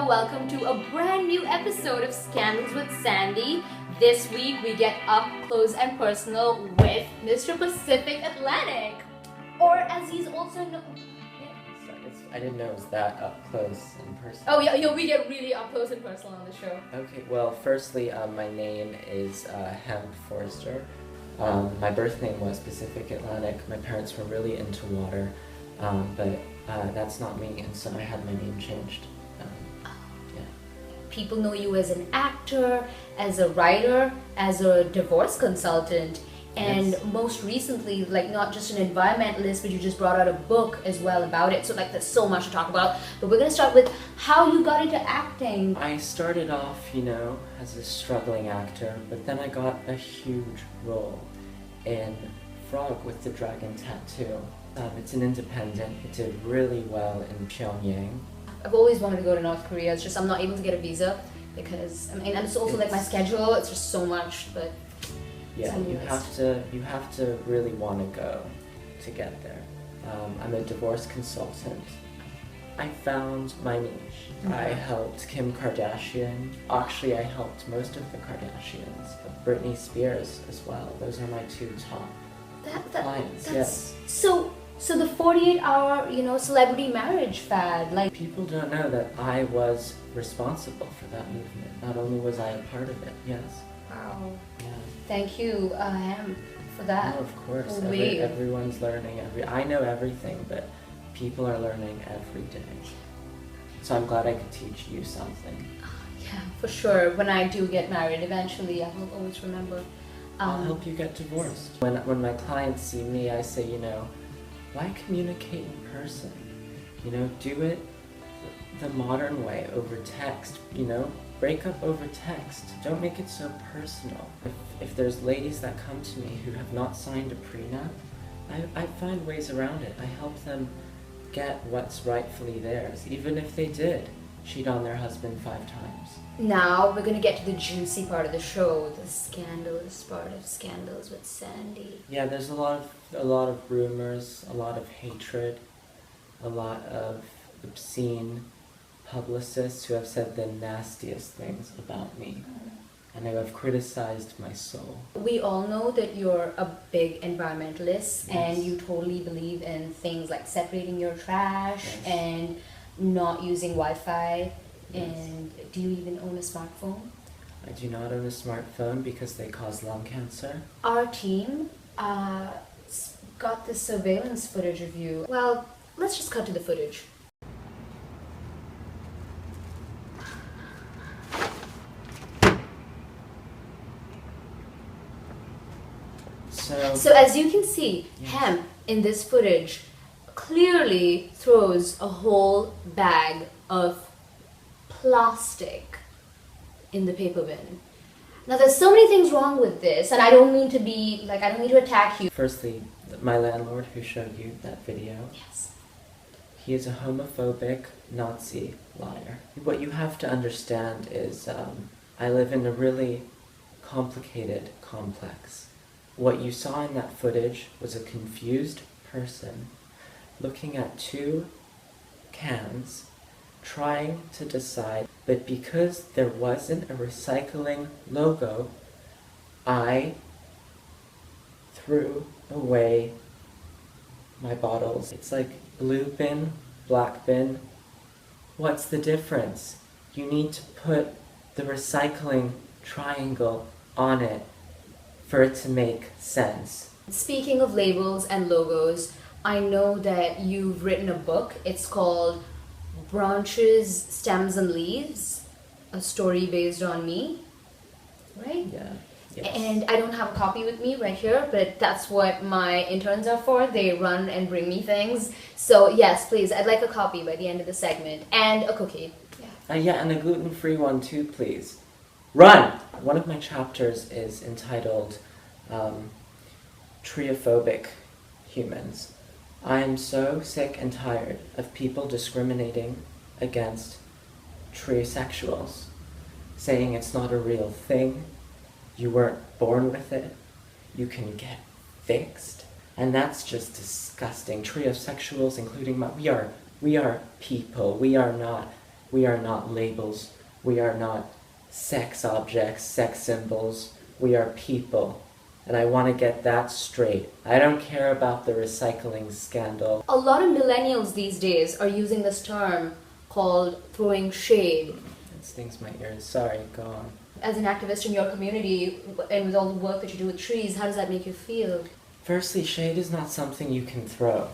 Sandhya. Welcome to a brand new episode of Scandals with Sandy. This week we get up close and personal with Mr. Pacific Atlantic, or as he's also known. I didn't know it was that up close and personal. Oh yeah, we get really up close and personal on the show. Okay, well, firstly, my name is Hemp Forrester. My birth name was Pacific Atlantic. My parents were really into water, but that's not me, and so I had my name changed. Yeah. People know you as an actor, as a writer, as a divorce consultant, and Yes. most recently, like not just an environmentalist, but you just brought out a book as well about it. So like there's so much to talk about. But we're gonna start with how you got into acting. I started off, as a struggling actor, but then I got a huge role in Frog with the Dragon Tattoo. It's an independent. It did really well in Pyongyang. I've always wanted to go to North Korea. It's just I'm not able to get a visa because and it's also like my schedule. It's just so much, but. Yeah, you have to really want to go to get there. I'm a divorce consultant. I found my niche. I helped Kim Kardashian. Actually, I helped most of the Kardashians, but Britney Spears as well. Those are my two top clients. Yes. So the 48-hour, celebrity marriage fad, like People don't know that I was responsible for that movement. Not only was I a part of it, yes. wow. Yeah. Thank you, Em, for that. No, of course. We- Everyone's learning. I know everything, but people are learning every day. So I'm glad I could teach you something. Yeah, for sure. When I do get married, eventually, I will always remember. I'll help you get divorced. When my clients see me, I say, why communicate in person? Do it the modern way over text. Break up over text. Don't make it so personal. If there's ladies that come to me who have not signed a prenup, I find ways around it. I help them get what's rightfully theirs, even if they did cheat on their husband 5 times. Now we're gonna get to the juicy part of the show, the scandalous part of Scandals with Sandy. Yeah, there's a lot of rumors, a lot of hatred, a lot of obscene publicists who have said the nastiest things about me, and who have criticized my soul. We all know that you're a big environmentalist. Yes. And you totally believe in things like separating your trash. Yes. And not using Wi-Fi. Yes. And do you even own a smartphone? I do not own a smartphone because they cause lung cancer. Our team got this surveillance footage of you. Well, let's just cut to the footage. So as you can see, Yes. Hemp in this footage clearly throws a whole bag of plastic in the paper bin. Now there's so many things wrong with this, and I don't mean to attack you. Firstly, my landlord who showed you that video, Yes. he is a homophobic Nazi liar. What you have to understand is I live in a really complicated complex. What you saw in that footage was a confused person looking at 2 cans, trying to decide, but because there wasn't a recycling logo, I threw away my bottles. It's like blue bin, black bin. What's the difference? You need to put the recycling triangle on it for it to make sense. Speaking of labels and logos, I know that you've written a book. It's called Branches, Stems and Leaves, a story based on me, right? Yeah. Yes. And I don't have a copy with me right here, but that's what my interns are for. They run and bring me things. So yes, please, I'd like a copy by the end of the segment, and a cookie. Yeah. Yeah, and a gluten-free one too, please. Run! One of my chapters is entitled Treophobic Humans. I am so sick and tired of people discriminating against treosexuals, saying it's not a real thing, you weren't born with it, you can get fixed, and that's just disgusting. Treosexuals, including we are people, we are not We are not labels. We are not sex objects, sex symbols. We are people. And I want to get that straight. I don't care about the recycling scandal. A lot of millennials these days are using this term called throwing shade. It stings my ears. Sorry, go on. As an activist in your community and with all the work that you do with trees, how does that make you feel? Firstly, shade is not something you can throw,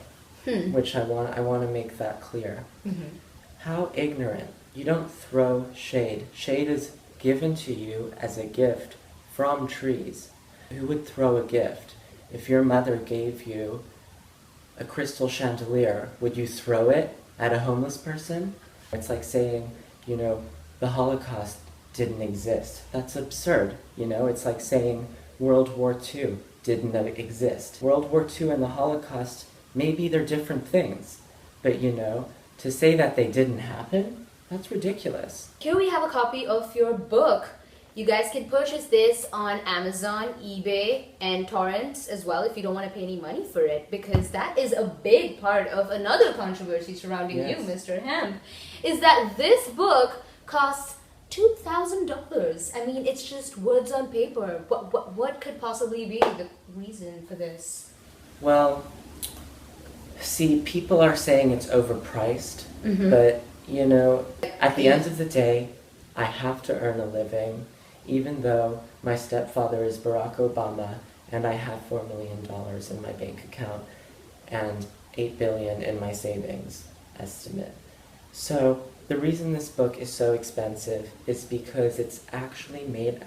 which I want to make that clear. Mm-hmm. How ignorant. You don't throw shade. Shade is given to you as a gift from trees. Who would throw a gift? If your mother gave you a crystal chandelier, would you throw it at a homeless person? It's like saying, the Holocaust didn't exist. That's absurd, It's like saying World War II didn't exist. World War II and the Holocaust, maybe they're different things, but to say that they didn't happen, that's ridiculous. Here we have a copy of your book. You guys can purchase this on Amazon, eBay, and torrents as well if you don't want to pay any money for it, because that is a big part of another controversy surrounding you, Mr. Hemp, is that this book costs $2,000. I mean, it's just words on paper. What could possibly be the reason for this? Well, see, people are saying it's overpriced, but, at the end of the day, I have to earn a living, even though my stepfather is Barack Obama and I have $4 million in my bank account and $8 billion in my savings estimate. So the reason this book is so expensive is because it's actually made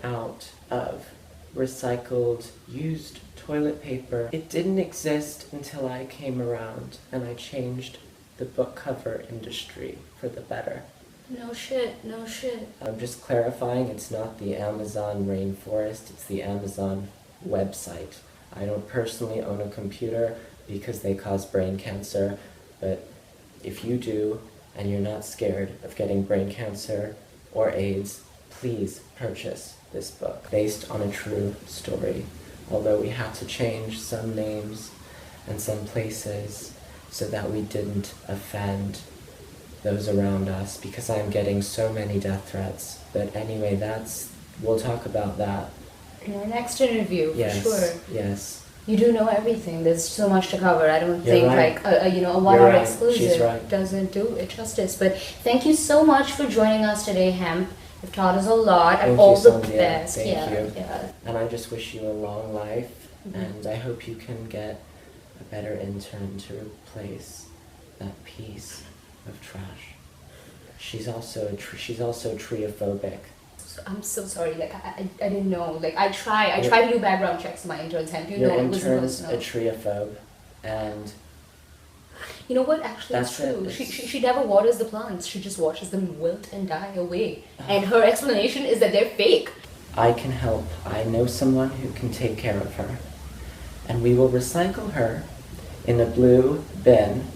out of recycled, used toilet paper. It didn't exist until I came around and I changed the book cover industry for the better. No shit. I'm just clarifying, it's not the Amazon rainforest, it's the Amazon website. I don't personally own a computer because they cause brain cancer, but if you do, and you're not scared of getting brain cancer or AIDS, please purchase this book, based on a true story. Although we had to change some names and some places so that we didn't offend those around us, because I'm getting so many death threats. But anyway, we'll talk about that in our next interview, for sure. Yes. You do know everything. There's so much to cover. I don't You're think right. a 1 hour right. exclusive doesn't do it justice. But thank you so much for joining us today, Hemp. You've taught us a lot, and all the best. Thank you. Yeah. And I just wish you a long life, and I hope you can get a better intern to replace that piece of trash. She's also treophobic. I'm so sorry. Like I didn't know. Like I try to do background checks to my interns. Hemp, Your intern's a treophobe, and you know what? Actually, it's true. She never waters the plants. She just watches them wilt and die away. And her explanation is that they're fake. I can help. I know someone who can take care of her, and we will recycle her in a blue bin.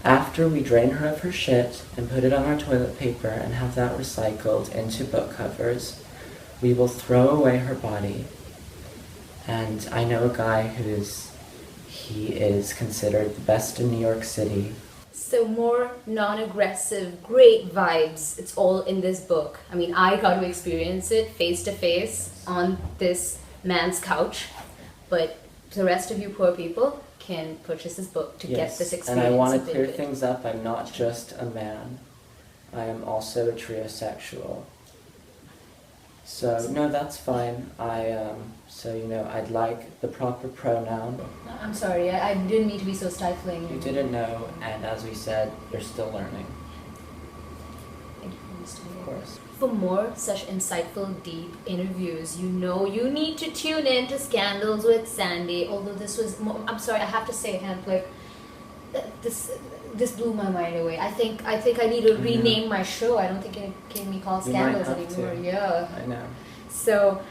After we drain her of her shit and put it on our toilet paper and have that recycled into book covers, we will throw away her body. And I know a guy he is considered the best in New York City. So more non-aggressive, great vibes. It's all in this book. I mean, I got to experience it face to face on this man's couch, but the rest of you poor people can purchase this book to get this experience. And I want to clear things up. I'm not just a man. I am also a triosexual. So, no, that's fine. I'd like the proper pronoun. I'm sorry, I didn't mean to be so stifling. You didn't know, and as we said, you're still learning. Thank you for understanding. Of course. For more such insightful, deep interviews, you need to tune in to Scandals with Sandy. Although this was I'm sorry, I have to say, Hemp, like, this blew my mind away. I think I need to rename my show. I don't think it can be called Scandals anymore. Yeah. I know. So,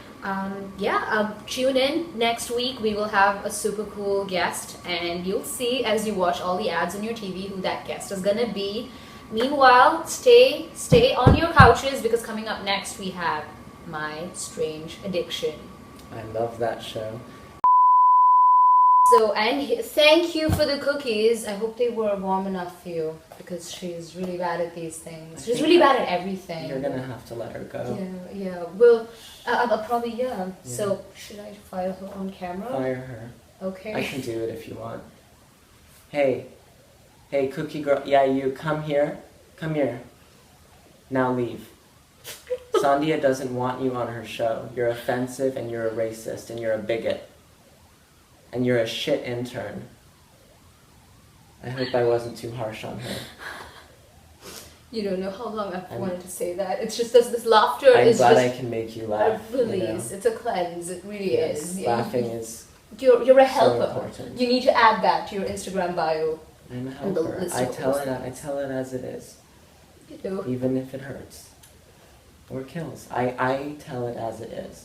tune in next week. We will have a super cool guest, and you'll see as you watch all the ads on your TV who that guest is gonna be. Meanwhile, stay on your couches, because coming up next we have My Strange Addiction. I love that show. So, and thank you for the cookies. I hope they were warm enough for you because she's really bad at these things. She's really bad at everything. You're gonna have to let her go. Yeah. Well, I'll probably, yeah. So, should I fire her on camera? Fire her. Okay. I can do it if you want. Hey, cookie girl. Yeah, you come here. Come here. Now leave. Sandhya doesn't want you on her show. You're offensive and you're a racist and you're a bigot. And you're a shit intern. I hope I wasn't too harsh on her. You don't know how long I've wanted to say that. It's just this laughter I'm is glad just I can make you laugh. a release. You know? It's a cleanse. It really is. Laughing is You're a helper. so important. You need to add that to your Instagram bio. I'm a helper. I tell it as it is. You know. Even if it hurts. Or kills. I tell it as it is.